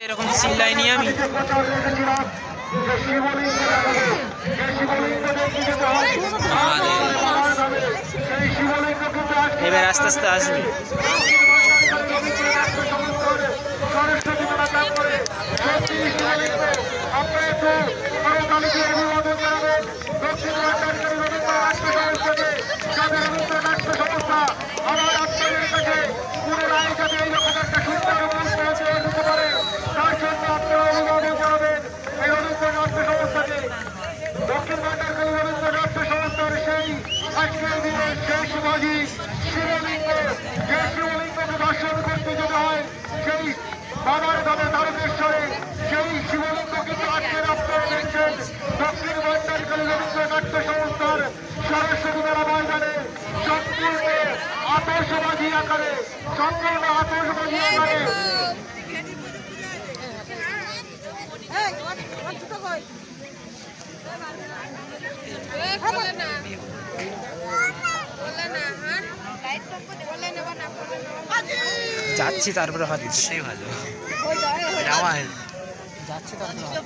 এরকম চিল্লাইনি আমি। এবার আস্তে আস্তে আসবে। দক্ষিণ ভান্ডারকালী রবীন্দ্র নাট্য সংস্থার সেই আজকের দিনের সেই শিবাজী শিবলিঙ্গ, যে শিবলিঙ্গকে দর্শন করতে যেতে হয় সেই বাবার দাদা তারকেশ্বরে, সেই শিবলিঙ্গ কিন্তু আজকের আপনারা দেখছেন দক্ষিণ ভান্ডারকালী রবীন্দ্র নাট্য সংস্থার সরস্বতী মেলা ময়দানে সম্পূর্ণ আতশবাজি আকারে, সম্পূর্ণ আতশবাজি আকারে যাচ্ছি তারপরে হচ্ছে ভালো যাচ্ছি তারপরে